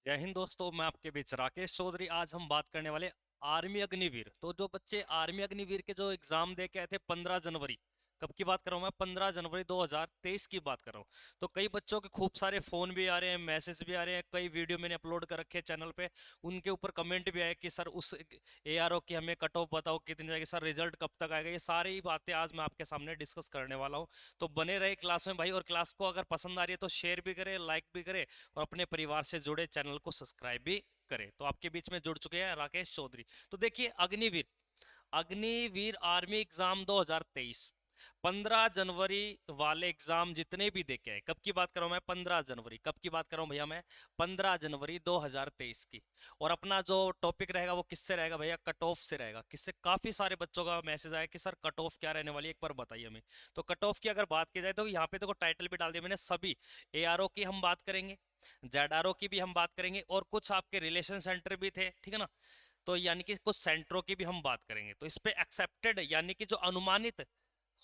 जय हिंद दोस्तों, मैं आपके बीच राकेश चौधरी। आज हम बात करने वाले आर्मी अग्निवीर। तो जो बच्चे आर्मी अग्निवीर के जो एग्जाम दे के आए थे 15 जनवरी, कब की बात कर रहा हूँ मैं? 15 जनवरी 2023 की बात कर रहा हूँ। तो कई बच्चों के खूब सारे फोन भी आ रहे हैं, मैसेज भी आ रहे हैं, कई वीडियो मैंने अपलोड कर रखे हैं चैनल पे। उनके ऊपर कमेंट भी आए कि सर उस एआरओ की हमें कट ऑफ बताओ कितनी जाएगी, सर रिजल्ट कब तक आएगा। ये सारी ही बातें आज मैं आपके सामने डिस्कस करने वाला हूँ। तो बने रहे क्लास में भाई, और क्लास को अगर पसंद आ रही है तो शेयर भी करें, लाइक भी करें, और अपने परिवार से जुड़े चैनल को सब्सक्राइब भी करें। तो आपके बीच में जुड़ चुके हैं राकेश चौधरी। तो देखिए, अग्निवीर अग्निवीर आर्मी एग्जाम 2023, 15 जनवरी वाले एग्जाम जितने भी देखे हैं, कब की बात कर रहा हूं मैं? 15 जनवरी। कब की बात कर रहा हूं भैया मैं? 15 जनवरी 2023 की। और अपना जो टॉपिक रहेगा वो किससे रहेगा भैया? कट ऑफ से रहेगा। किससे? काफी सारे बच्चों का मैसेज आया कि सर कट ऑफ क्या रहने वाली है, एक बार बताइए हमें। तो कट ऑफ की अगर बात की जाए तो यहाँ पे देखो टाइटल भी डाल दिया मैंने, सभी एआरओ की हम बात करेंगे, जेडआरओ की भी हम बात करेंगे, और कुछ आपके रिलेशन सेंटर भी थे, ठीक है ना। तो यानी कि कुछ सेंटरों की भी हम बात करेंगे। तो इस पे एक्सेप्टेड यानी कि जो अनुमानित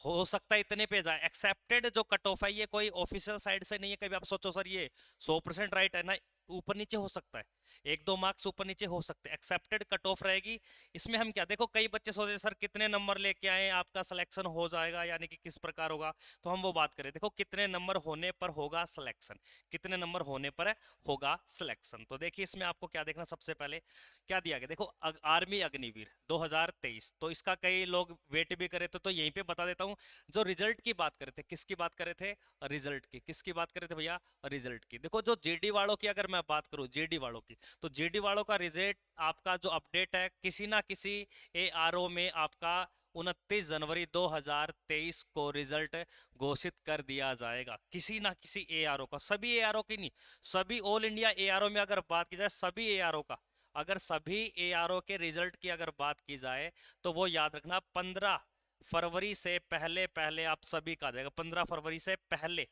हो सकता है इतने पे जाए, एक्सेप्टेड जो कट ऑफ है ये कोई ऑफिशियल साइड से नहीं है। कभी आप सोचो सर ये 100% राइट है ना, ऊपर नीचे हो सकता है, एक दो मार्क्स ऊपर नीचे हो सकते हैं। एक्सेप्टेड कट ऑफ रहेगी। इसमें हम क्या देखो, कई बच्चे सोचते सर कितने नंबर लेके आए आपका सिलेक्शन हो जाएगा, यानी कि किस प्रकार होगा। तो हम वो बात करें, देखो कितने नंबर होने पर होगा सिलेक्शन, कितने नंबर होने पर होगा सिलेक्शन। तो देखिए इसमें आपको क्या देखना, सबसे पहले क्या दिया गया देखो, आर्मी अग्निवीर 2023। तो इसका कई लोग वेट भी करे थे, तो यहीं पे बता देता हूं। जो रिजल्ट की बात करे थे, किसकी बात करे थे? रिजल्ट की। किसकी बात करे थे भैया? रिजल्ट की। देखो जो जीडी वालों की अगर मैं बात करूं, जीडी वालों की, तो जीडी वालों का रिजल्ट आपका जो अपडेट है किसी ना किसी एआरओ में आपका 29 जनवरी 2023 को रिजल्ट घोषित कर दिया जाएगा, किसी ना किसी एआरओ का। सभी एआरओ की नहीं, सभी ऑल इंडिया एआरओ में अगर बात की जाए, सभी एआरओ का, अगर सभी एआरओ के रिजल्ट की अगर बात की जाए, तो वो याद रखना 15 फरवरी से पहले पहले आप सभी का आ जाएगा। 15 फरवरी से पहले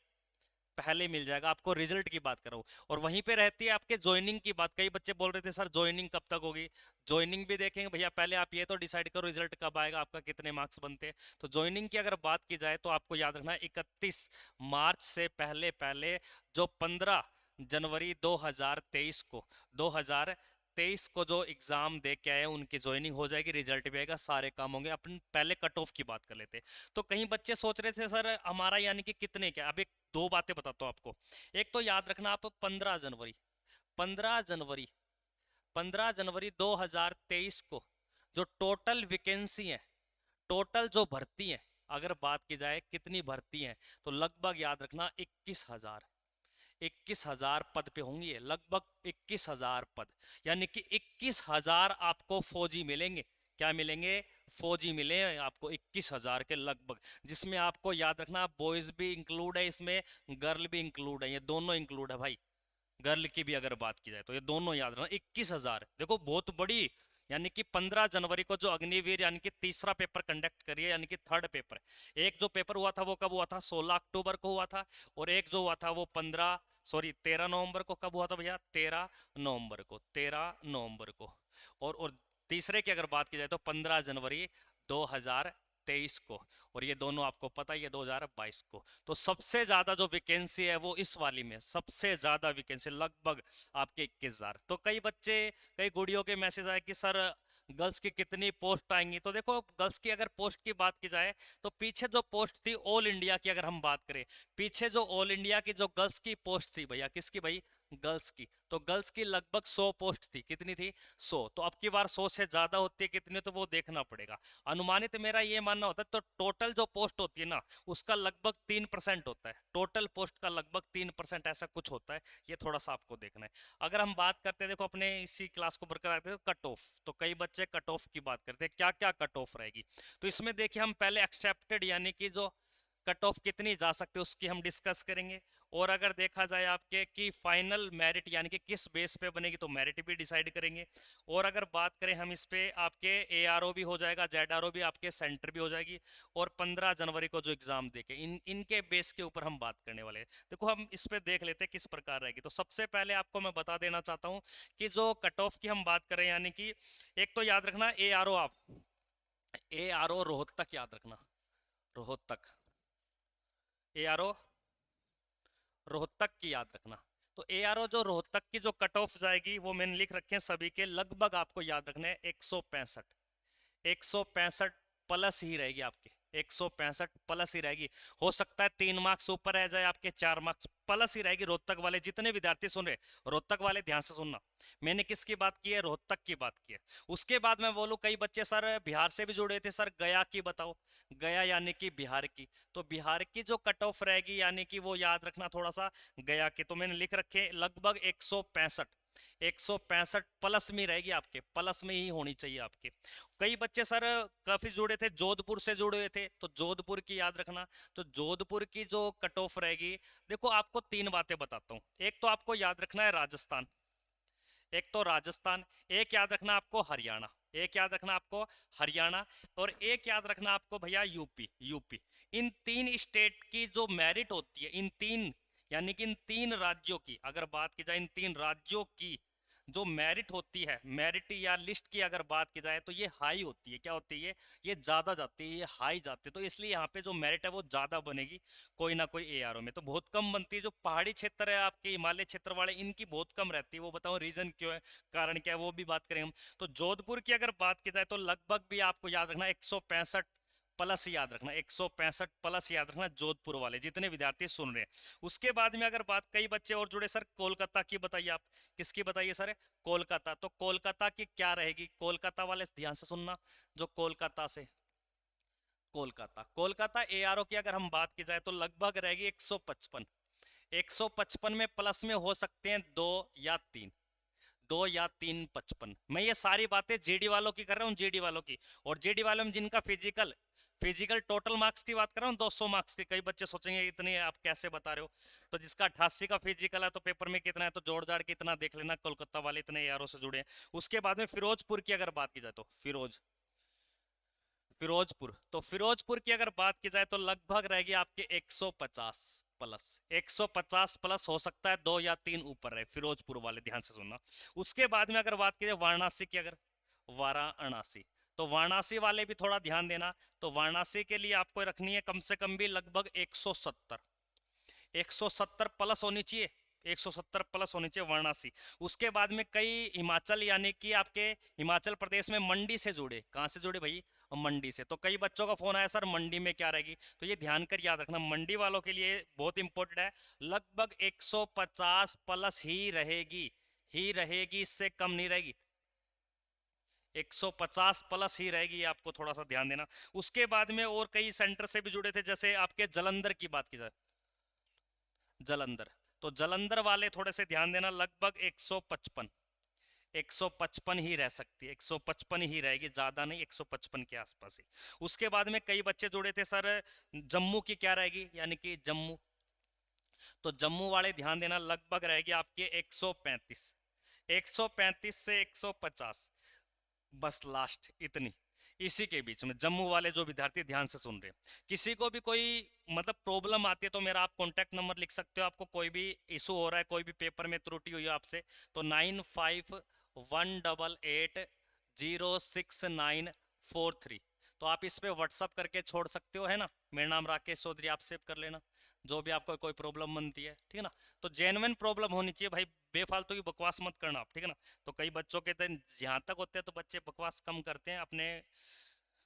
पहले मिल जाएगा आपको। रिजल्ट की बात कर रहा हूं। और वहीं पे रहती है आपके ज्वाइनिंग की बात। कई बच्चे बोल रहे थे सर ज्वाइनिंग कब तक होगी। ज्वाइनिंग भी देखेंगे भैया, पहले आप ये तो डिसाइड करो रिजल्ट कब आएगा, आपका कितने मार्क्स बनते हैं। तो ज्वाइनिंग की अगर बात की जाए तो आपको याद रखना 31 मार्च से पहले पहले, जो 15 जनवरी 2023 को, 2023 को जो एग्जाम दे के आए उनकी ज्वाइनिंग हो जाएगी, रिजल्ट भी आएगा, सारे काम होंगे। अपन पहले कट ऑफ की बात कर लेते हैं। तो कहीं बच्चे सोच रहे थे सर हमारा यानी कि कितने, क्या? अब एक दो बातें बताता हूं आपको। एक तो याद रखना आप 15 जनवरी, 15 जनवरी, 15 जनवरी 2023 को जो टोटल वैकेंसी है, टोटल जो भर्ती है, अगर बात की जाए कितनी भर्ती है, तो लगभग याद रखना 21,000, 21,000 पद पे होंगी ये, लगभग 21,000 पद। यानी कि 21,000 आपको फौजी मिलेंगे। क्या मिलेंगे? फौजी मिले आपको 21,000 के लगभग, जिसमें आपको याद रखना बॉयज भी इंक्लूड है इसमें, गर्ल भी इंक्लूड है, ये दोनों इंक्लूड है भाई। गर्ल की भी अगर बात की जाए तो ये दोनों याद रखना। 21,000 देखो बहुत बड़ी। यानी कि 15 जनवरी को जो अग्निवीर यानी कि तीसरा पेपर कंडक्ट करिए, यानी कि थर्ड पेपर। एक जो पेपर हुआ था वो कब हुआ था? 16 अक्टूबर को हुआ था। और एक जो हुआ था वो 13 नवंबर को। कब हुआ था भैया? 13 नवंबर को, 13 नवंबर को। और तीसरे की अगर बात की जाए तो 15 जनवरी 2023 को। और ये दोनों आपको पता ही है 2022 को। तो सबसे ज्यादा जो वैकेंसी है वो इस वाली में, सबसे ज्यादा वैकेंसी लगभग आपके 21,000। तो कई बच्चे, कई गुड़ियों के मैसेज आए कि सर गर्ल्स की कितनी पोस्ट आएंगी। तो देखो गर्ल्स की अगर पोस्ट की बात की जाए तो पीछे जो पोस्ट थी ऑल इंडिया की, अगर हम बात करें, पीछे जो ऑल इंडिया की जो गर्ल्स की पोस्ट थी भैया, किसकी भाई? गर्ल्स की। तो गर्ल्स की लगभग 100 पोस्ट थी। कितनी थी? 100। तो अब की बार 100 से ज्यादा होती है कितनी, तो वो देखना पड़ेगा। अनुमानित मेरा ये मानना होता है, तो टोटल जो पोस्ट होती है ना, उसका लगभग 3% होता है। टोटल पोस्ट का लगभग 3% ऐसा कुछ होता है। ये थोड़ा सा आपको देखना है। अगर हम बात करते हैं, देखो अपने इसी क्लास को बरकरार रखते हैं, कट ऑफ। तो कई बच्चे कट ऑफ की बात करते हैं, क्या क्या कट ऑफ रहेगी। तो इसमें देखिए हम पहले एक्सेप्टेड यानी कि जो कट ऑफ कितनी जा सकते हैं उसकी हम डिस्कस करेंगे। और अगर देखा जाए आपके कि फाइनल मेरिट यानी कि किस बेस पे बनेगी, तो मेरिट भी डिसाइड करेंगे। और अगर बात करें हम इस पे, आपके एआरओ भी हो जाएगा, जेडआरओ भी, आपके सेंटर भी हो जाएगी। और 15 जनवरी को जो एग्जाम देके इनके बेस के ऊपर हम बात करने वाले हैं। देखो हम इस पे देख लेते हैं किस प्रकार रहेगी। तो सबसे पहले आपको मैं बता देना चाहता हूँ कि जो कट ऑफ की हम बात करें, यानी कि एक तो याद रखना एआरओ, आप एआरओ रोहतक याद रखना, रोहतक, एआरओ रोहतक की याद रखना। तो ARO जो रोहतक की जो कट ऑफ जाएगी वो मैंने लिख रखे हैं सभी के, लगभग आपको याद रखना है 165। 165 प्लस ही रहेगी आपके, 165 प्लस ही रहेगी। हो सकता है 3 मार्क्स ऊपर रह जाए आपके, 4 मार्क्स प्लस ही रहेगी। रोहतक वाले जितने विद्यार्थी सुन रहे, रोहतक वाले ध्यान से सुनना, मैंने किसकी बात की है, रोहतक की बात की है। उसके बाद मैं बोलूं कई बच्चे सर बिहार से भी जुड़े थे, सर गया की बताओ, गया यानी कि बिहार की, तो बिहार की जो कट ऑफ रहेगी यानी कि वो याद रखना थोड़ा सा, गया की तो मैंने लिख रखे लगभग 165। 165 प्लस में रहेगी आपके, प्लस में ही होनी चाहिए आपके। कई बच्चे सर काफी जुड़े थे, जोधपुर से जुड़े हुए थे, तो जोधपुर की याद रखना। तो जोधपुर की जो कट ऑफ रहेगी, देखो आपको 3 बातें बताता हूं। एक तो आपको याद रखना है राजस्थान, एक तो राजस्थान, एक याद रखना आपको हरियाणा, एक याद रखना आपको हरियाणा, और एक याद रखना आपको भैया यूपी। यूपी, इन 3 स्टेट की जो मेरिट होती है, इन 3 यानी कि इन 3 राज्यों की अगर बात की जाए, इन 3 राज्यों की जो मेरिट होती है, मेरिट या लिस्ट की अगर बात की जाए, तो ये हाई होती है। क्या होती है ये ज्यादा जाती है, ये हाई जाती है। तो इसलिए यहाँ पे जो मेरिट है वो ज्यादा बनेगी कोई ना कोई ARO में। तो बहुत कम बनती है। जो पहाड़ी क्षेत्र है आपके, हिमालय क्षेत्र वाले, इनकी बहुत कम रहती है। वो बताओ रीजन क्यों है, कारण क्या है, वो भी बात करें हम। तो जोधपुर की अगर बात की जाए तो लगभग भी आपको याद रखना 165 प्लस याद रखना, 165 प्लस याद रखना, जोधपुर वाले जितने विद्यार्थी सुन रहे हैं। उसके बाद में अगर बात, कई बच्चे और जुड़े सर कोलकाता की बताइए आप, किसकी बताइए सर, कोलकाता। तो कोलकाता की क्या रहेगी, कोलकाता वाले ध्यान से सुनना, जो कोलकाता से, कोलकाता, कोलकाता ARO की अगर हम बात की जाए तो लगभग रहेगी 155। 155 में प्लस में हो सकते हैं 2 या 3, 2 या 3 55। मैं ये सारी बातें GD वालों की कर रहा हूँ, GD वालों की। और GD वालों में जिनका फिजिकल, फिजिकल टोटल मार्क्स की बात कर रहा हूँ, 200 मार्क्स की। कई बच्चे सोचेंगे इतने आप कैसे बता रहे हो, तो जिसका 88 का फिजिकल है तो पेपर में कितना है, तो जोड़ जाड़ के इतना देख लेना, कोलकाता वाले इतने ARO से जुड़े हैं। उसके बाद में फिरोजपुर की अगर बात की जाए तो फिरोजपुर, तो फिरोजपुर की अगर बात की जाए तो लगभग रहेगी आपके 150 प्लस, 150 प्लस हो सकता है 2 या 3 ऊपर रहे फिरोजपुर वाले, ध्यान से सुनना। उसके बाद में अगर बात की जाए वाराणसी की, अगर वाराणसी, तो वाराणसी वाले भी थोड़ा ध्यान देना। तो वाराणसी के लिए आपको रखनी है कम से कम भी लगभग 170, 170 प्लस होनी चाहिए, 170 प्लस होनी चाहिए वाराणसी। उसके बाद में कई हिमाचल यानी कि आपके हिमाचल प्रदेश में मंडी से जुड़े, कहाँ से जुड़े भाई, मंडी से। तो कई बच्चों का फोन आया सर मंडी में क्या रहेगी, तो ये ध्यान कर याद रखना, मंडी वालों के लिए बहुत इंपॉर्टेंट है। लगभग 150 प्लस ही रहेगी, इससे कम नहीं रहेगी, 150 प्लस ही रहेगी, ये आपको थोड़ा सा ध्यान देना। उसके बाद में और कई सेंटर से भी जुड़े थे, जैसे आपके जलंधर की बात की जाए, जलंधर, तो जलंधर वाले थोड़े से ध्यान देना, लगभग 155, 155 ही रह सकती है, 155 ही रहेगी, ज्यादा नहीं, 155 के आसपास ही। उसके बाद में कई बच्चे जुड़े थे सर जम्मू की क्या रहेगी, यानी कि जम्मू, तो जम्मू वाले ध्यान देना, लगभग रहेगी आपके 135, 135 से 150, बस लास्ट इतनी, इसी के बीच में जम्मू वाले जो विद्यार्थी ध्यान से सुन रहे हैं। किसी को भी कोई मतलब प्रॉब्लम आती है तो मेरा आप कॉन्टैक्ट नंबर लिख सकते हो। आपको कोई भी इशू हो रहा है, कोई भी पेपर में त्रुटि हुई है आपसे, तो 9518880693, तो आप इस पे व्हाट्सअप करके छोड़ सकते हो, है ना। मेरा नाम राकेश चौधरी, आप सेव कर लेना, जो भी आपको कोई प्रॉब्लम बनती है, ठीक है ना। तो जेन्युइन प्रॉब्लम होनी चाहिए भाई, बेफालतू की बकवास मत करना आप, ठीक है ना। तो कई बच्चों के तो जहाँ तक होते हैं तो बच्चे बकवास कम करते हैं, अपने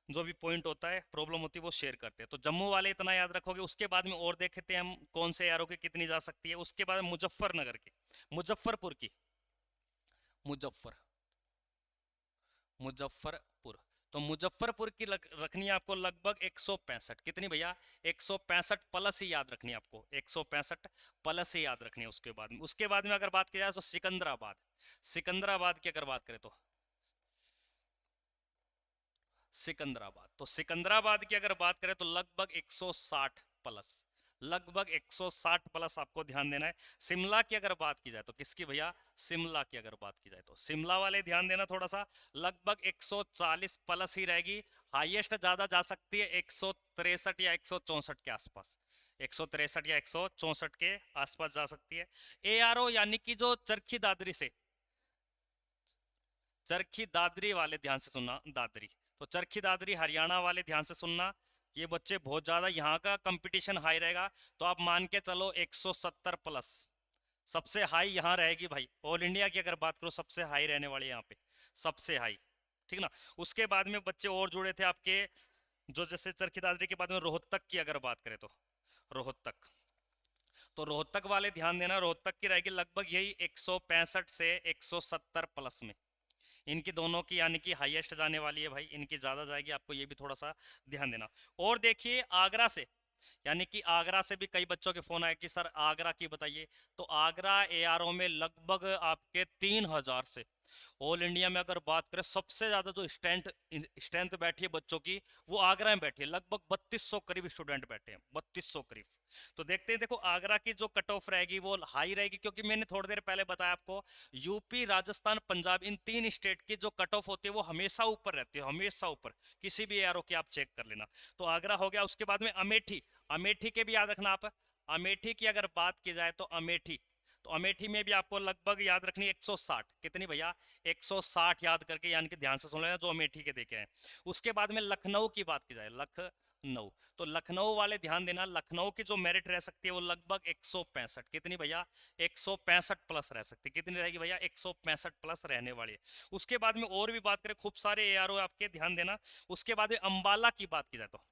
जो भी पॉइंट होता है, प्रॉब्लम होती है, वो शेयर करते हैं। तो जम्मू वाले इतना याद रखोगे। उसके बाद में और देखते हैं हम कौन से ARO की कितनी जा सकती है। उसके बाद मुजफ्फरनगर की, मुजफ्फरपुर की, मुजफ्फर मुजफ्फरपुर, तो मुजफ्फरपुर की रखनी है आपको लगभग 165, कितनी भैया, 165 प्लस ही याद रखनी है आपको, 165 प्लस ही याद रखनी है। उसके बाद में अगर बात की जाए तो सिकंदराबाद, सिकंदराबाद की अगर बात करें तो सिकंदराबाद, तो सिकंदराबाद की अगर बात करें तो लगभग 160 प्लस, लगभग 160 प्लस आपको ध्यान देना है। शिमला की अगर बात की जाए तो किसकी भैया, शिमला की अगर बात की जाए तो शिमला वाले ध्यान देना थोड़ा सा, लगभग 140 प्लस ही रहेगी। हाईएस्ट ज्यादा जा सकती है 163 या 164 के आसपास, 163 या 164 के आसपास जा सकती है। ARO यानी कि जो चरखी दादरी से, चरखी दादरी वाले ध्यान से सुनना, दादरी, तो चरखी दादरी हरियाणा वाले ध्यान से सुनना। ये बच्चे बहुत ज्यादा, यहाँ का कंपटीशन हाई रहेगा, तो आप मान के चलो 170 प्लस, सबसे हाई यहाँ रहेगी भाई, ऑल इंडिया की अगर बात करो सबसे हाई रहने वाली यहाँ पे, सबसे हाई, ठीक ना। उसके बाद में बच्चे और जुड़े थे आपके, जो जैसे चरखी दादरी के बाद में रोहतक की अगर बात करें तो रोहतक, तो रोहतक वाले ध्यान देना, रोहतक की रहेगी लगभग यही 165 से 170 प्लस में, इनकी दोनों की यानी कि हाईएस्ट जाने वाली है भाई, इनकी ज़्यादा जाएगी, आपको ये भी थोड़ा सा ध्यान देना। और देखिए आगरा से, यानी कि आगरा से भी कई बच्चों के फ़ोन आए कि सर आगरा की बताइए, तो आगरा एआरओ में लगभग आपके 3000 से, ऑल इंडिया में अगर बात करें सबसे ज़्यादा जो स्ट्रेंथ बैठी है बच्चों की, वो आगरा में बैठी है, लगभग 3200 करीब स्टूडेंट बैठे हैं, 3200 करीब। तो देखते हैं, देखो आगरा की जो कट ऑफ रहेगी वो हाई रहेगी, क्योंकि मैंने थोड़ी देर पहले बताया आपको, यूपी राजस्थान पंजाब इन 3 स्टेट की जो कट ऑफ होती है वो हमेशा ऊपर रहती है, हमेशा ऊपर, किसी भी एआरओ की आप चेक कर लेना। तो आगरा हो गया, उसके बाद में अमेठी, अमेठी के भी याद रखना आप, अमेठी की अगर बात की जाए तो अमेठी, तो अमेठी में भी आपको लगभग याद रखनी 160, कितनी भैया 160 याद करके, यानी कि ध्यान से सुन लेना जो अमेठी के देखे हैं। उसके बाद में लखनऊ की बात की जाए, लखनऊ, तो लखनऊ वाले ध्यान देना, लखनऊ की जो मेरिट रह सकती है वो लगभग 165, कितनी भैया 165 प्लस रह सकती है, कितनी रहेगी भैया 165 प्लस रहने वाली है। उसके बाद में और भी बात करें, खूब सारे एआरओ आपके ध्यान देना। उसके बाद में अंबाला की बात की जाए तो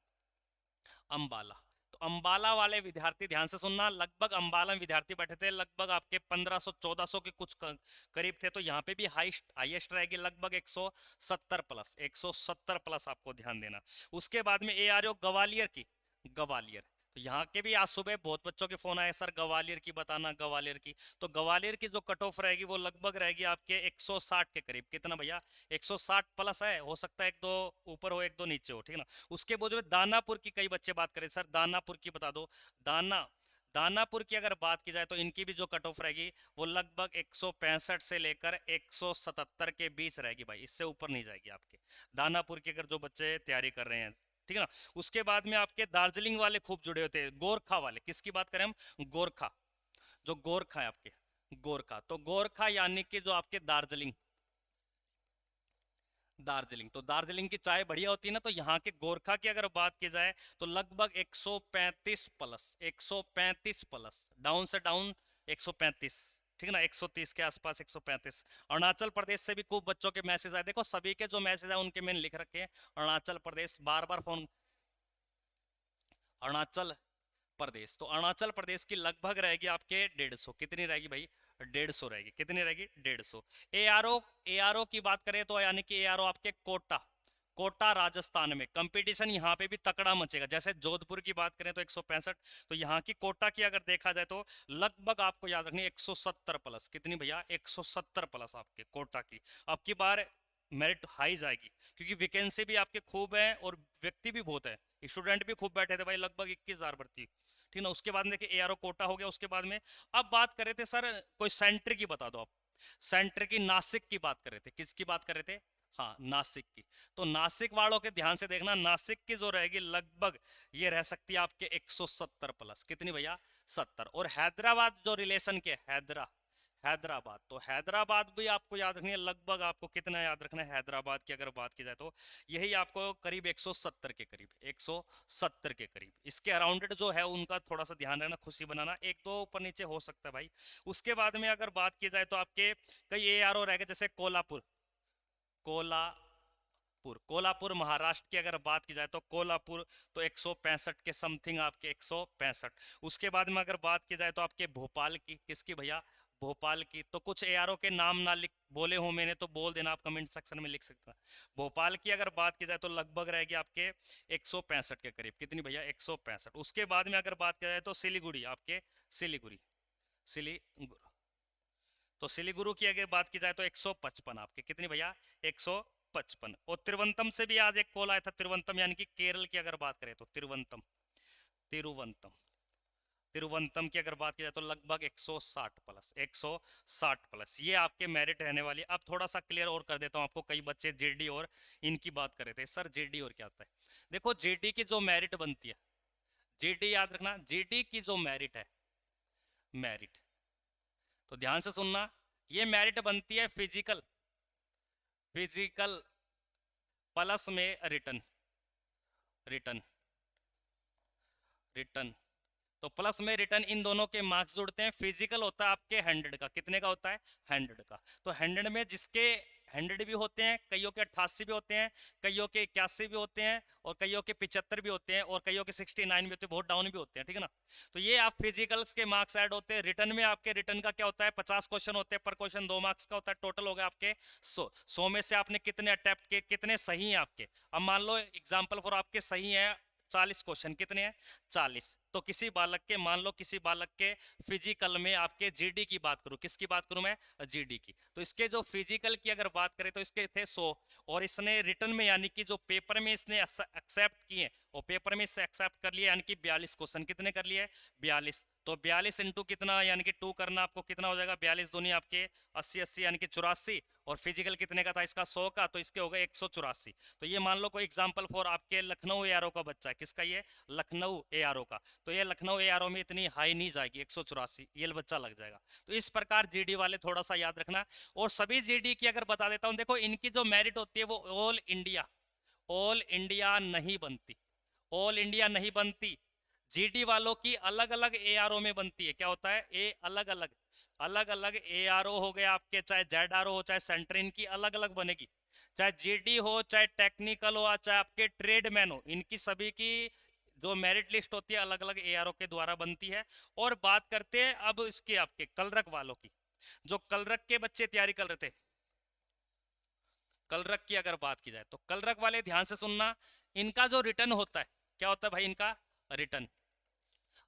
अंबाला, तो अंबाला वाले विद्यार्थी ध्यान से सुनना, लगभग अंबाला में विद्यार्थी बैठे थे लगभग आपके 1500 1400 के कुछ करीब थे, तो यहाँ पे भी हाईएस्ट रहेगी लगभग 170 प्लस, 170 प्लस आपको ध्यान देना। उसके बाद में एआरओ ग्वालियर की, ग्वालियर, तो यहाँ के भी आज सुबह बहुत बच्चों के फोन आए सर ग्वालियर की बताना, ग्वालियर की, तो ग्वालियर की जो कट ऑफ रहेगी वो लगभग रहेगी आपके 160 के करीब, कितना भैया 160 प्लस है, हो सकता है एक दो ऊपर हो एक दो नीचे हो, ठीक ना। उसके बाद में दानापुर की कई बच्चे बात करें सर दानापुर की बता दो, दानापुर की अगर बात की जाए तो इनकी भी जो कट ऑफ रहेगी वो लगभग 165 से लेकर 177 के बीच रहेगी भाई, इससे ऊपर नहीं जाएगी आपके दानापुर की अगर जो बच्चे तैयारी कर रहे हैं, ठीक है ना। उसके बाद में आपके दार्जिलिंग वाले खूब जुड़े होते हैं, गोरखा वाले, किसकी बात करें हम, गोरखा, जो गोरखा है आपके, गोरखा, तो गोरखा यानी कि जो आपके दार्जिलिंग, दार्जिलिंग, तो दार्जिलिंग की चाय बढ़िया होती है ना, तो यहाँ के गोरखा की अगर बात की जाए तो लगभग 135 प्लस, 135 प्लस, डाउन से डाउन 135, ठीक है ना, 130 के आसपास 135। अरुणाचल प्रदेश से भी खूब बच्चों के मैसेज आए, देखो सभी के जो मैसेज आए उनके मैंने लिख रखे हैं, अरुणाचल प्रदेश बार बार फोन, अरुणाचल प्रदेश, तो अरुणाचल प्रदेश की लगभग रहेगी आपके 150, कितनी रहेगी भाई 150 रहेगी, कितनी रहेगी 150। एआरओ, एआरओ की बात करें तो यानी कि एआरओ आपके कोटा, कोटा राजस्थान में कंपटीशन यहाँ पे भी तकड़ा मचेगा, जैसे जोधपुर की बात करें तो 165, तो यहाँ की कोटा की अगर देखा जाए तो लगभग आपको याद रखनी 170 प्लस, कितनी भैया 170 प्लस आपके कोटा की। अब की बार मेरिट हाई जाएगी, क्योंकि वैकेंसी भी आपके खूब है और व्यक्ति भी बहुत है, स्टूडेंट भी खूब बैठे थे भाई, लगभग 21,000 भर्ती, ठीक ना। उसके बाद में देखिए एआरओ कोटा हो गया, उसके बाद में अब बात कर रहे थे सर कोई सेंटर की बता दो आप, सेंटर की नासिक की बात कर रहे थे, किसकी बात कर रहे थे, हाँ नासिक की, तो नासिक वालों के ध्यान से देखना, नासिक की जो रहेगी लगभग ये रह सकती है आपके 170 प्लस, कितनी भैया 70। और हैदराबाद जो रिलेशन के हैदराबाद, तो हैदराबाद भी आपको याद रखनी है, लगभग आपको कितना याद रखना है हैदराबाद की अगर बात की जाए तो यही आपको करीब 170 के करीब, 170 के करीब, इसके अराउंडेड जो है उनका थोड़ा सा ध्यान रहना, खुशी बनाना, एक दो ऊपर नीचे हो सकता है भाई। उसके बाद में अगर बात की जाए तो आपके कई एआरओ रह गए, जैसे कोल्हापुर, कोल्हापुर, कोल्हापुर महाराष्ट्र की अगर बात की जाए तो कोल्हापुर, तो 165 के समथिंग आपके 165। उसके बाद में अगर बात की जाए तो आपके भोपाल की, किसकी भैया भोपाल की, तो कुछ एआरओ के नाम ना लिख बोले हो मैंने तो बोल देना, आप कमेंट सेक्शन में लिख सकते हैं। भोपाल की अगर बात की जाए तो लगभग रहेगी आपके 165 के करीब, कितनी भैया 165। उसके बाद में अगर बात की जाए तो सिलीगुड़ी, आपके सिलीगुड़ी, सिलीगुड़ी, तो सिलीगुरु की अगर बात की जाए तो 155 आपके, कितनी भैया 155। और तिरुवंतम से भी आज एक कॉल आया था, तिरुवंतम यानी कि केरल की अगर बात करें तो तिरुवंतम, तिरुवंतम, तिरुवंतम की अगर बात की जाए तो लगभग 160 प्लस, 160 प्लस, ये आपके मेरिट रहने वाली है। अब थोड़ा सा क्लियर और कर देता हूँ आपको, कई बच्चे जेडी और इनकी बात कर रहे थे सर जेडी और क्या होता है, देखो जेडी की जो मेरिट बनती है, जेडी याद रखना, जेडी की जो मेरिट है, मेरिट, तो ध्यान से सुनना, ये मेरिट बनती है फिजिकल, फिजिकल प्लस में रिटर्न, रिटर्न, रिटर्न, तो प्लस में रिटर्न, इन दोनों के मार्क्स जुड़ते हैं। फिजिकल होता है आपके 100 का, कितने का होता है 100 का। तो 100 में जिसके 100 भी होते हैं, कईयों के 88 भी होते हैं, कईयों के 81 भी होते हैं, और कईयों के 75 भी होते हैं, और कईयों के 69 भी होते हैं, बहुत डाउन भी होते हैं, ठीक है ना। तो ये आप फिजिकल्स के मार्क्स ऐड होते हैं। रिटर्न में आपके रिटर्न का क्या होता है, 50 क्वेश्चन होते हैं, पर क्वेश्चन 2 मार्क्स का होता है। टोटल हो गया आपके 100 में से आपने कितने अटेम्प्ट किए, कितने सही हैं आपके। अब मान लो एग्जाम्पल फॉर आपके सही है 40 क्वेश्चन, कितने हैं 40। तो किसी बालक के, मान लो किसी बालक के फिजिकल में आपके जीडी की बात करूं, किसकी बात करूं मैं, जीडी की। तो इसके जो फिजिकल की अगर बात करें तो इसके थे 100, और इसने रिटर्न में यानी कि जो पेपर में इसने एक्सेप्ट किए, और पेपर में इससे एक्सेप्ट कर लिया, यानी कि 42 क्वेश्चन कितने कर लिए 42। तो 42 इंटू कितना, यानी कि 2 करना, आपको कितना हो जाएगा 42 दूनी आपके 80 80 यानी कि 84, और फिजिकल कितने का था इसका 100 का, तो इसके हो गए 184। तो ये मान लो कोई एग्जांपल फॉर आपके लखनऊ एआरओ का बच्चा है, किसका ये लखनऊ एआरओ का। तो ये लखनऊ एआरओ में इतनी हाई नहीं जाएगी, 184 ये बच्चा लग जाएगा। तो इस प्रकार जीडी वाले थोड़ा सा याद रखना। और सभी जीडी की अगर बता देता हूं, देखो इनकी जो मेरिट होती है वो ऑल इंडिया नहीं बनती, ऑल इंडिया नहीं बनती। जीडी वालों की अलग अलग एआरओ में बनती है। क्या होता है, अलग अलग एआरओ हो गए आपके, चाहे जेडआरओ हो चाहे सेंटर, इनकी अलग अलग बनेगी। चाहे जीडी हो, चाहे टेक्निकल हो, चाहे आपके ट्रेडमैन हो, इनकी सभी की जो मेरिट लिस्ट होती है अलग अलग एआरओ के द्वारा बनती है। और बात करते हैं अब इसके आपके कलरक वालों की। जो कलरक के बच्चे तैयारी कर रहे थे, कलरक की अगर बात की जाए तो कलरक वाले ध्यान से सुनना। इनका जो रिटर्न होता है, क्या होता है भाई इनका रिटर्न।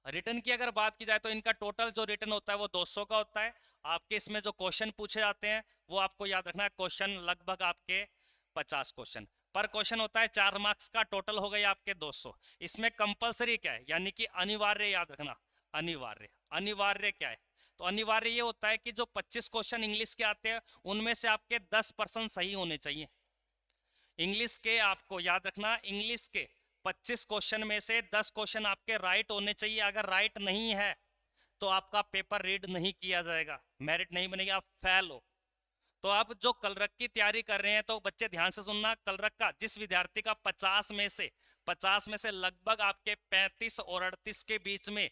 रिटर्न की अगर बात की जाए तो इनका टोटल जो रिटर्न होता है वो 200 का होता है। आपके इसमें जो क्वेश्चन पूछे जाते हैं वो आपको याद रखना है, क्वेश्चन लगभग आपके 50 क्वेश्चन पर क्वेश्चन होता है, 4 मार्क्स का, टोटल हो गए आपके 200। इसमें कंपलसरी क्या है, यानी कि अनिवार्य, याद रखना अनिवार्य। अनिवार्य क्या है, तो अनिवार्य ये होता है कि जो 25 क्वेश्चन इंग्लिश के आते हैं उनमें से आपके 10% सही होने चाहिए। इंग्लिश के आपको याद रखना, इंग्लिश के 25 क्वेश्चन में से 10 क्वेश्चन आपके राइट होने चाहिए। अगर राइट नहीं है तो आपका पेपर रीड नहीं किया जाएगा, मेरिट नहीं बनेगी, आप फेल हो। तो आप जो कलरक की तैयारी कर रहे हैं तो बच्चे ध्यान से सुनना, कलरक का जिस विद्यार्थी का 50 में से लगभग आपके 35 और 38 के बीच में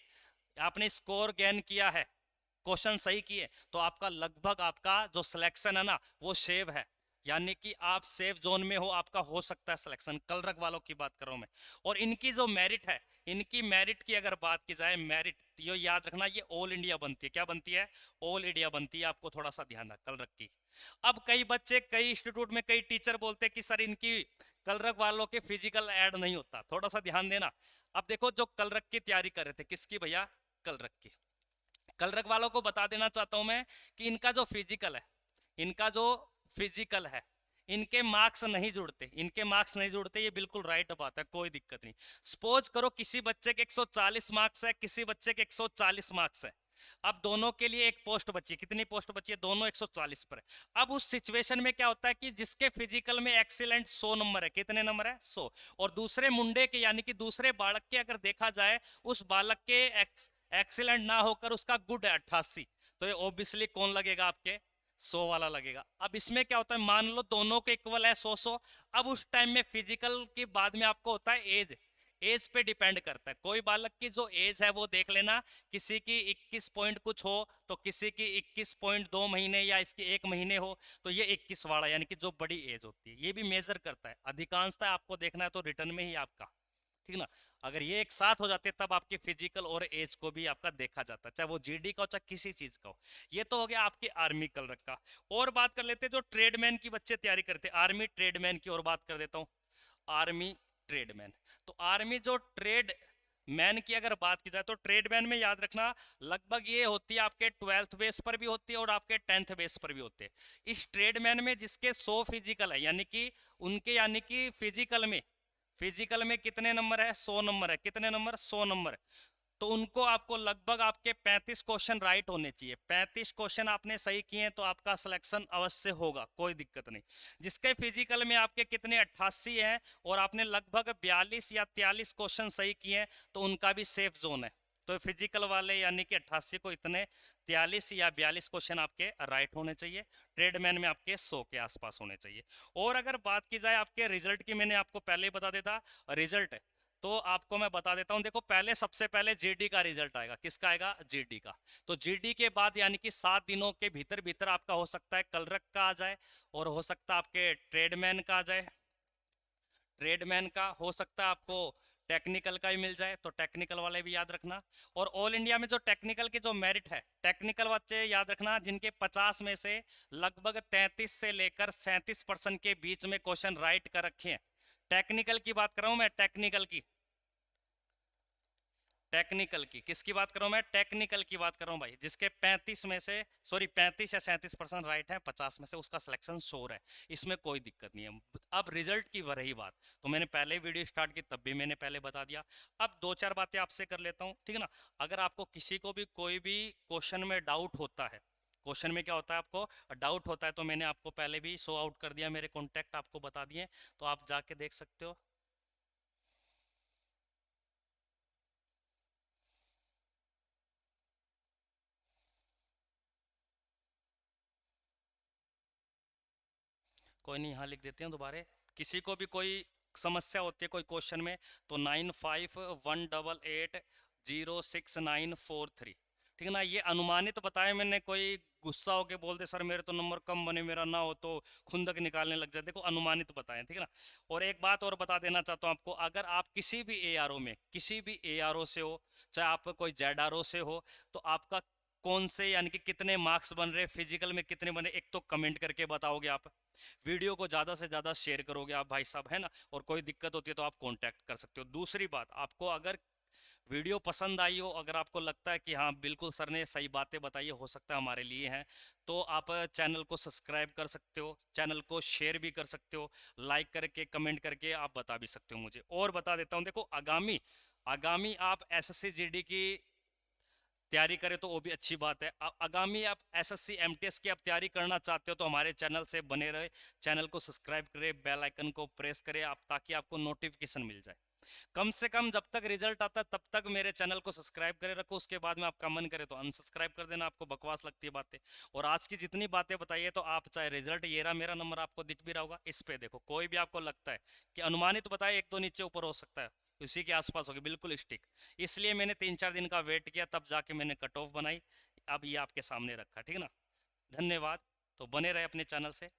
आपने स्कोर गेन किया है, क्वेश्चन सही किए, तो आपका लगभग आपका जो सिलेक्शन है ना वो सेव है, यानी कि आप सेफ जोन में हो, आपका हो सकता है सिलेक्शन। कलरक वालों की बात कर रहा हूं मैं। और इनकी जो मेरिट है, इनकी मेरिट की अगर बात की जाए, मेरिट ये याद रखना, ये ऑल इंडिया बनती है। क्या बनती है, ऑल इंडिया बनती है। आपको थोड़ा सा ध्यान रख कलरक की। अब कई बच्चे, कई इंस्टीट्यूट में कई टीचर बोलते हैं कि सर इनकी कलरक वालों के फिजिकल ऐड नहीं होता, थोड़ा सा ध्यान देना। अब देखो जो कलरक की तैयारी कर रहे थे, किसकी भैया, कलरक की। कलरक वालों को बता देना चाहता हूं मैं कि इनका जो फिजिकल है, इनका जो फिजिकल है, इनके मार्क्स नहीं जुड़ते, इनके मार्क्स नहीं जुड़ते, ये बिल्कुल राइट बात है, कोई दिक्कत नहीं। सपोज करो किसी बच्चे के 140 मार्क्स है, किसी बच्चे के 140 मार्क्स है। अब दोनों के लिए एक पोस्ट बची है, कितनी पोस्ट बची है, दोनों 140 पर है। अब उस सिचुएशन में क्या होता है कि जिसके फिजिकल में एक्सीलेंट 100 नंबर है, कितने नंबर है 100, और दूसरे मुंडे के यानी कि दूसरे बालक के अगर देखा जाए, उस बालक के एक्सीलेंट ना होकर उसका गुड है 88, तो ये ऑब्वियसली कौन लगेगा, आपके 100 वाला लगेगा। अब इसमें क्या होता है, मान लो दोनों के इक्वल है 100-100। अब उस टाइम में फिजिकल के बाद में आपको होता है एज, एज पे डिपेंड करता है। कोई बालक की जो एज है वो देख लेना, किसी की 21 पॉइंट कुछ हो, तो किसी की 21.2 महीने या इसकी 1 महीने हो, तो ये 21 वाला यानी कि जो बड़ी एज होती है, ये भी मेजर करता है। अधिकांशतः आपको देखना है तो रिटर्न में ही आपका, ठीक ना। अगर ये एक साथ हो जाते तब आपके फिजिकल और एज को भी आपका देखा जाता, चाहे वो जीडी का हो चाहे किसी चीज का हो। ये तो हो गया आपके आर्मी कलरक का। और बात कर लेते जो ट्रेडमैन की बच्चे तैयारी करते, आर्मी ट्रेडमैन की और बात कर देता हूँ। आर्मी ट्रेडमैन, तो आर्मी जो ट्रेड मैन की अगर बात की जाए तो ट्रेडमैन में याद रखना, लगभग ये होती है आपके 12th बेस पर भी होती है और आपके 10th बेस पर भी होते हैं। इस ट्रेडमैन में जिसके 100 फिजिकल है, यानी कि उनके यानी कि फिजिकल में कितने नंबर है, 100 नंबर है, कितने नंबर 100 नंबर, तो उनको आपको लगभग आपके 35 क्वेश्चन राइट होने चाहिए। 35 क्वेश्चन आपने सही किए तो आपका सिलेक्शन अवश्य होगा, कोई दिक्कत नहीं। जिसके फिजिकल में आपके कितने 88 हैं और आपने लगभग 42 या 43 क्वेश्चन सही किए तो उनका भी सेफ जोन है। तो फिजिकल वाले यानी कि 88 को इतने 43 या 42 क्वेश्चन आपके राइट होने चाहिए। ट्रेडमैन में आपके 100 के आसपास होने चाहिए। और अगर बात की जाए आपके रिजल्ट की, मैंने आपको पहले ही बता देता रिजल्ट, तो आपको मैं बता देता हूं, देखो पहले सबसे पहले जीडी का रिजल्ट आएगा। किसका आएगा? जीडी का। तो जीडी के बाद यानी कि 7 दिनों के भीतर भीतर आपका हो सकता है कलरक का आ जाए, और हो सकता है आपके ट्रेडमैन का आ जाए, ट्रेडमैन का हो सकता है आपको टेक्निकल का ही मिल जाए, तो टेक्निकल वाले भी याद रखना। और ऑल इंडिया में जो टेक्निकल की जो मेरिट है, टेक्निकल बच्चे याद रखना जिनके 50 में से लगभग 33 से लेकर 37% के बीच में क्वेश्चन राइट कर रखे हैं। टेक्निकल की बात कर रहा हूं मैं, टेक्निकल की, टेक्निकल की किसकी बात कर रहा हूं मैं? टेक्निकल की बात कर रहा हूं भाई, जिसके 35 में से, सॉरी 35 या 37% राइट है, 50 में से उसका सिलेक्शन श्योर है, इसमें कोई दिक्कत नहीं है। अब रिजल्ट की रही बात, तो मैंने पहले वीडियो स्टार्ट की तब भी मैंने पहले बता दिया। अब दो चार बातें आपसे कर लेता हूं, ठीक है ना। अगर आपको किसी को भी कोई भी क्वेश्चन में डाउट होता है, क्वेश्चन में क्या होता है आपको डाउट होता है, तो मैंने आपको पहले भी शो आउट कर दिया, मेरे कॉन्टैक्ट आपको बता दिए, तो आप जाके देख सकते हो। कोई नहीं, यहाँ लिख देते हैं दोबारा। किसी को भी कोई समस्या होती है कोई क्वेश्चन में, तो 9518806943, ठीक है ना। ये अनुमानित बताया मैंने, कोई गुस्सा होके बोल दे सर मेरे तो नंबर कम बने, मेरा ना हो तो खुंदक निकालने लग जाए, देखो अनुमानित बताएं, ठीक है ना। और एक बात और बता देना चाहता हूँ आपको, अगर आप किसी भी एआरओ में, किसी भी एआरओ से हो, चाहे आप कोई जेडआरओ से हो, तो आपका कौन से यानी कि कितने मार्क्स बन रहे, फिजिकल में कितने बने, एक तो कमेंट करके बताओगे आप, वीडियो को ज़्यादा से ज़्यादा शेयर करोगे आप भाई साहब, है ना। और कोई दिक्कत होती है तो आप कांटेक्ट कर सकते हो। दूसरी बात, आपको अगर वीडियो पसंद आई हो, अगर आपको लगता है कि हाँ बिल्कुल सर ने सही बातें बताई है, हो सकता है हमारे लिए हैं, तो आप चैनल को सब्सक्राइब कर सकते हो, चैनल को शेयर भी कर सकते हो, लाइक करके कमेंट करके आप बता भी सकते हो मुझे। और बता देता हूँ, देखो आगामी आगामी आप एसएससी जीडी की तैयारी करें तो वो भी अच्छी बात है। आगामी आप एसएससी एमटीएस की आप तैयारी करना चाहते हो तो हमारे चैनल से बने रहे, चैनल को सब्सक्राइब करें, बेल आइकन को प्रेस करें आप, ताकि आपको नोटिफिकेशन मिल जाए। कम से कम जब तक रिजल्ट आता है तब तक मेरे चैनल को सब्सक्राइब करे रखो, उसके बाद में आपका मन करे तो अनसब्सक्राइब कर देना, आपको बकवास लगती है बातें। और आज की जितनी बातें बताई है, तो आप चाहे रिजल्ट, ये रहा मेरा नंबर आपको दिख भी रहा होगा, इस पे देखो, कोई भी आपको लगता है कि अनुमानित बताए, एक दो नीचे ऊपर हो सकता है, उसी के आसपास होगी बिल्कुल स्टिक। इसलिए मैंने 3-4 दिन का वेट किया, तब जाके मैंने कट ऑफ बनाई, अब ये आपके सामने रखा, ठीक है ना। धन्यवाद। तो बने रहे अपने चैनल से।